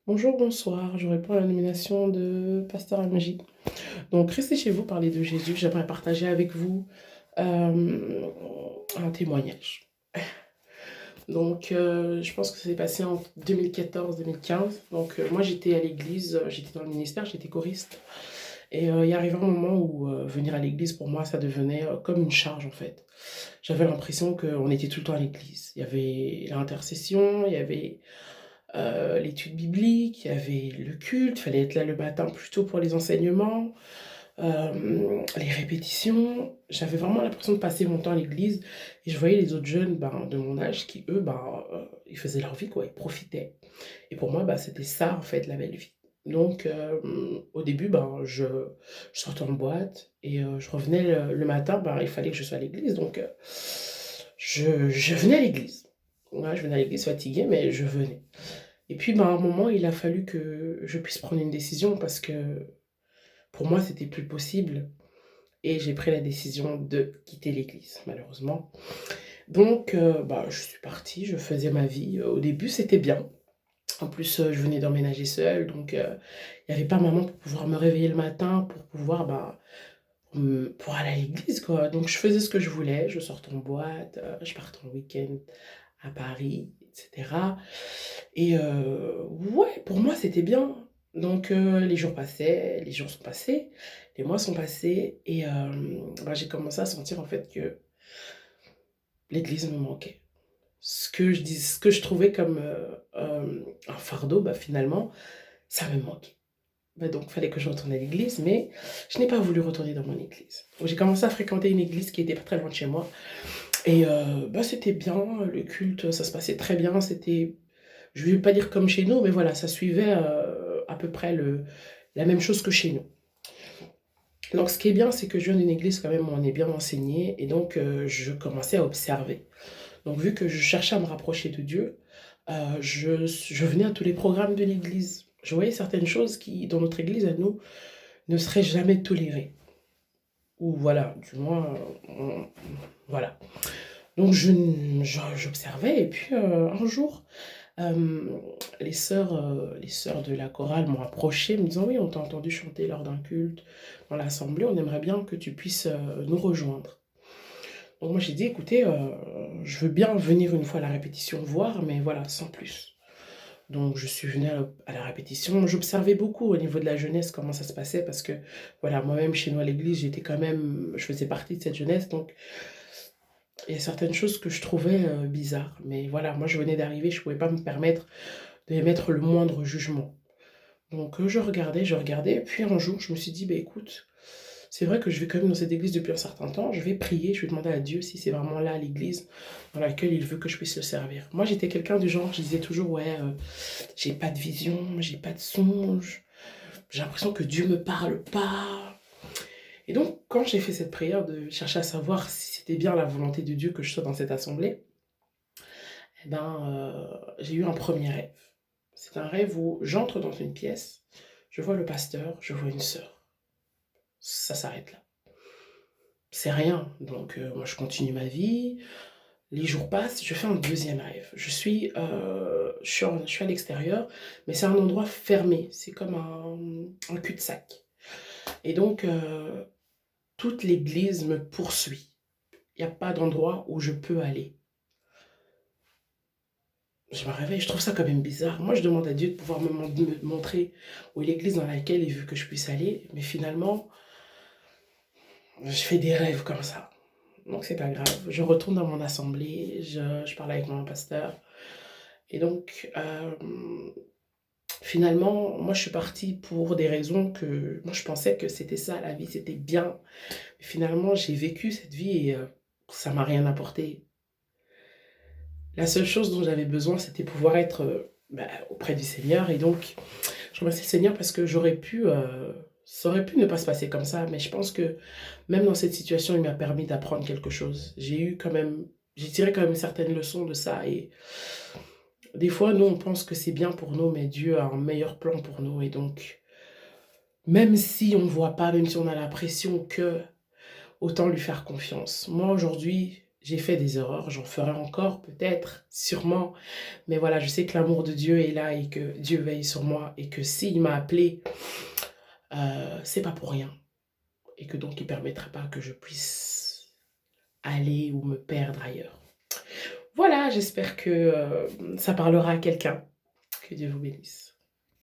Bonjour, bonsoir, je réponds à la nomination de Pasteur MJ. Donc, restez chez vous, parler de Jésus. J'aimerais partager avec vous un témoignage. Donc, je pense que ça s'est passé en 2014-2015. Donc, moi, j'étais à l'église, j'étais dans le ministère, j'étais choriste. Et il y arrivait un moment où venir à l'église, pour moi, ça devenait comme une charge, en fait. J'avais l'impression qu'on était tout le temps à l'église. Il y avait l'intercession, il y avait l'étude biblique, il y avait le culte, il fallait être là le matin plutôt pour les enseignements, les répétitions. J'avais vraiment l'impression de passer mon temps à l'église et je voyais les autres jeunes de mon âge qui, eux, ils faisaient leur vie, quoi, ils profitaient. Et pour moi, c'était ça, en fait, la belle vie. Donc, au début, je sortais en boîte et je revenais le matin, il fallait que je sois à l'église. Donc, je venais à l'église. Ouais, je venais à l'église fatiguée, mais je venais. Et puis, à un moment, il a fallu que je puisse prendre une décision parce que pour moi, c'était plus possible. Et j'ai pris la décision de quitter l'église, malheureusement. Donc, je suis partie, je faisais ma vie. Au début, c'était bien. En plus, je venais d'emménager seule, donc il n'y avait pas maman pour pouvoir me réveiller le matin, pour pouvoir, pour aller à l'église, quoi. Donc, je faisais ce que je voulais. Je sortais en boîte, je partais en week-end à Paris, etc. Et ouais, pour moi, c'était bien. Donc les jours passaient, les jours sont passés, les mois sont passés et j'ai commencé à sentir en fait que l'église me manquait. Ce que je trouvais comme, un fardeau, finalement, ça me manquait. Donc il fallait que je retourne à l'église, mais je n'ai pas voulu retourner dans mon église. Donc j'ai commencé à fréquenter une église qui était pas très loin de chez moi et c'était bien, le culte, ça se passait très bien, c'était je ne vais pas dire comme chez nous, mais voilà, ça suivait à peu près la même chose que chez nous. Donc ce qui est bien, c'est que je viens d'une église quand même où on est bien enseigné, et donc je commençais à observer. Donc vu que je cherchais à me rapprocher de Dieu, je venais à tous les programmes de l'église. Je voyais certaines choses qui, dans notre église à nous, ne seraient jamais tolérées. Ou voilà, du moins, voilà. Donc j'observais, et puis un jour, les sœurs de la chorale m'ont approché me disant: «Oui, on t'a entendu chanter lors d'un culte dans l'assemblée, on aimerait bien que tu puisses, nous rejoindre». Donc moi j'ai dit: «Écoutez, je veux bien venir une fois à la répétition voir, mais voilà, sans plus». Donc je suis venue à la répétition. J'observais beaucoup au niveau de la jeunesse comment ça se passait parce que, voilà, moi-même chez nous à l'église, je faisais partie de cette jeunesse, donc il y a certaines choses que je trouvais, bizarres. Mais voilà, moi je venais d'arriver, je pouvais pas me permettre d'émettre le moindre jugement. Donc je regardais, et puis un jour, je me suis dit: écoute, c'est vrai que je vais quand même dans cette église depuis un certain temps, je vais prier, je vais demander à Dieu si c'est vraiment là l'église dans laquelle il veut que je puisse le servir». Moi, j'étais quelqu'un du genre, je disais toujours: «Ouais, j'ai pas de vision, j'ai pas de songe, j'ai l'impression que Dieu me parle pas». Et donc, quand j'ai fait cette prière de chercher à savoir si c'était bien la volonté de Dieu que je sois dans cette assemblée, j'ai eu un premier rêve. C'est un rêve où j'entre dans une pièce, je vois le pasteur, je vois une sœur. Ça s'arrête là. C'est rien, donc moi je continue ma vie, les jours passent, je fais un deuxième rêve. Je suis à l'extérieur, mais c'est un endroit fermé, c'est comme un cul-de-sac. Et donc toute l'église me poursuit. Il n'y a pas d'endroit où je peux aller. Je me réveille, je trouve ça quand même bizarre. Moi je demande à Dieu de pouvoir me montrer où est l'église dans laquelle il veut que je puisse aller, mais finalement, je fais des rêves comme ça. Donc c'est pas grave. Je retourne dans mon assemblée, je parle avec mon pasteur. Et donc, finalement, moi je suis partie pour des raisons que moi je pensais que c'était ça, la vie, c'était bien. Mais finalement, j'ai vécu cette vie et ça m'a rien apporté. La seule chose dont j'avais besoin, c'était pouvoir être auprès du Seigneur. Et donc, je remercie le Seigneur parce que ça aurait pu ne pas se passer comme ça. Mais je pense que même dans cette situation, il m'a permis d'apprendre quelque chose. J'ai tiré quand même certaines leçons de ça. Et des fois, nous, on pense que c'est bien pour nous, mais Dieu a un meilleur plan pour nous. Et donc, même si on ne voit pas, même si on a l'impression que, autant lui faire confiance. Moi, aujourd'hui, j'ai fait des erreurs, j'en ferai encore peut-être, sûrement. Mais voilà, je sais que l'amour de Dieu est là et que Dieu veille sur moi et que s'il m'a appelé, c'est pas pour rien. Et que donc il permettra pas que je puisse aller ou me perdre ailleurs. Voilà, j'espère que ça parlera à quelqu'un. Que Dieu vous bénisse.